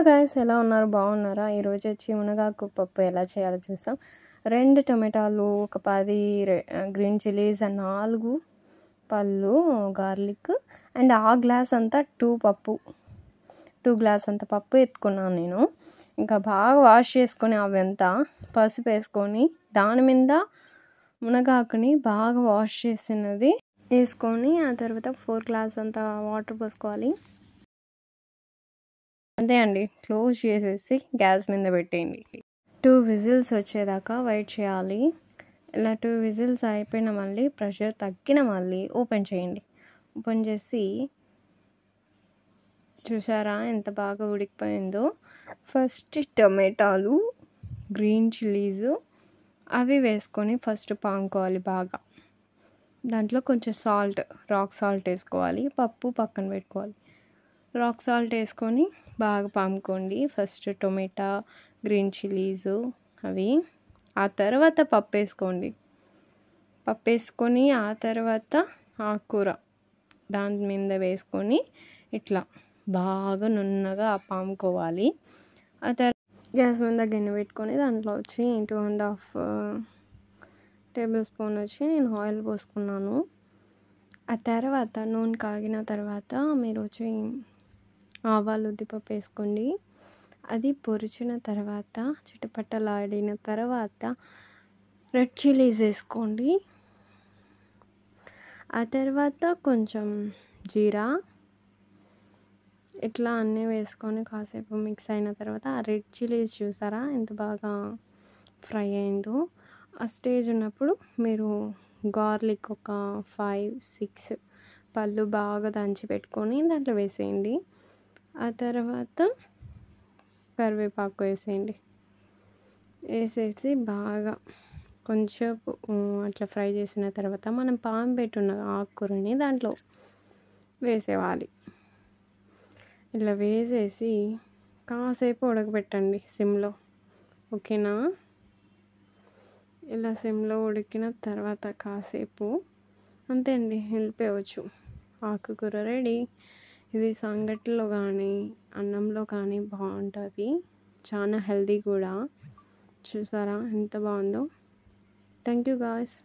Guys, ఎలా ఉన్నారు? బాగున్నారా? ఈరోజు వచ్చి మునగాకు పప్పు ఎలా చేయాలో చూస్తాం. 2 టమాటాలు, ఒక 10 గ్రీన్ చిల్లీస్, 4 పళ్ళు గార్లిక్ అండ్ ఆ గ్లాస్ అంతా 2 గ్లాస్ అంత పప్పు ఎత్తుకున్నాను నేను. ఇంకా బాగా వాష్ చేసుకొని అవంతా పసుపు వేసుకొని దాని మీద మునగాకుని బాగా వాష్ చేసినది వేసుకొని ఆ తర్వాత 4 గ్లాస్ అంత వాటర్ పోసుకోవాలి. అంతే అండి, క్లోజ్ చేసేసి గ్యాస్ మీద పెట్టేయండి. 2 విజిల్స్ వచ్చేదాకా వెయిట్ చేయాలి. ఇలా 2 విజిల్స్ అయిపోయిన మళ్ళీ ప్రెషర్ తగ్గిన మళ్ళీ ఓపెన్ చేయండి. ఓపెన్ చేసి చూసారా ఎంత బాగా ఉడికిపోయిందో. ఫస్ట్ టమాటాలు, గ్రీన్ చిల్లీస్ అవి వేసుకొని ఫస్ట్ పాముకోవాలి బాగా. దాంట్లో కొంచెం సాల్ట్, రాక్ సాల్ట్ వేసుకోవాలి. పప్పు పక్కన పెట్టుకోవాలి. రాక్ సాల్ట్ వేసుకొని బాగా పాముకోండి. ఫస్ట్ టొమాటో, గ్రీన్ చిల్లీస్ అవి, ఆ తర్వాత పప్పు వేసుకోండి. పప్పు వేసుకొని ఆ తర్వాత ఆకుకూర దాని మీద వేసుకొని ఇట్లా బాగా నున్నగా పాముకోవాలి. ఆ తర్వాత గ్యాస్ మీద గిన్నె పెట్టుకొని దాంట్లో వచ్చి 2.5 టేబుల్ స్పూన్ వచ్చి నేను ఆయిల్ పోసుకున్నాను. ఆ తర్వాత నూనె కాగిన తర్వాత మీరు వచ్చి ఆవాలు, ఉద్దిపప్పు వేసుకోండి. అది పొరిచిన తర్వాత చిటపటలాడిన తర్వాత రెడ్ చిల్లీస్ వేసుకోండి. ఆ తర్వాత కొంచెం జీరా, ఇట్లా అన్నీ వేసుకొని కాసేపు మిక్స్ అయిన తర్వాత ఆ రెడ్ చిల్లీస్ చూసారా ఎంత బాగా ఫ్రై అయిందో. ఆ స్టేజ్ ఉన్నప్పుడు మీరు గార్లిక్ ఒక 5-6 పళ్ళు బాగా దంచి పెట్టుకొని దాంట్లో వేసేయండి. ఆ తర్వాత కరివేపాకు వేసేయండి. వేసేసి బాగా కొంచెం అట్లా ఫ్రై చేసిన తర్వాత మనం పాము పెట్టున్న ఆకుకూరని దాంట్లో వేసేవాలి. ఇలా వేసేసి కాసేపు ఉడకబెట్టండి సిమ్లో. ఓకేనా? ఇలా సిమ్లో ఉడికిన తర్వాత కాసేపు అంతే అండి, వెళ్ళిపోవచ్చు. ఆకుకూర రెడీ. ఇది సంగటిలో కానీ అన్నంలో కానీ బాగుంటుంది. చాలా హెల్తీ కూడా. చూసారా ఎంత బాగుందో. Thank you guys.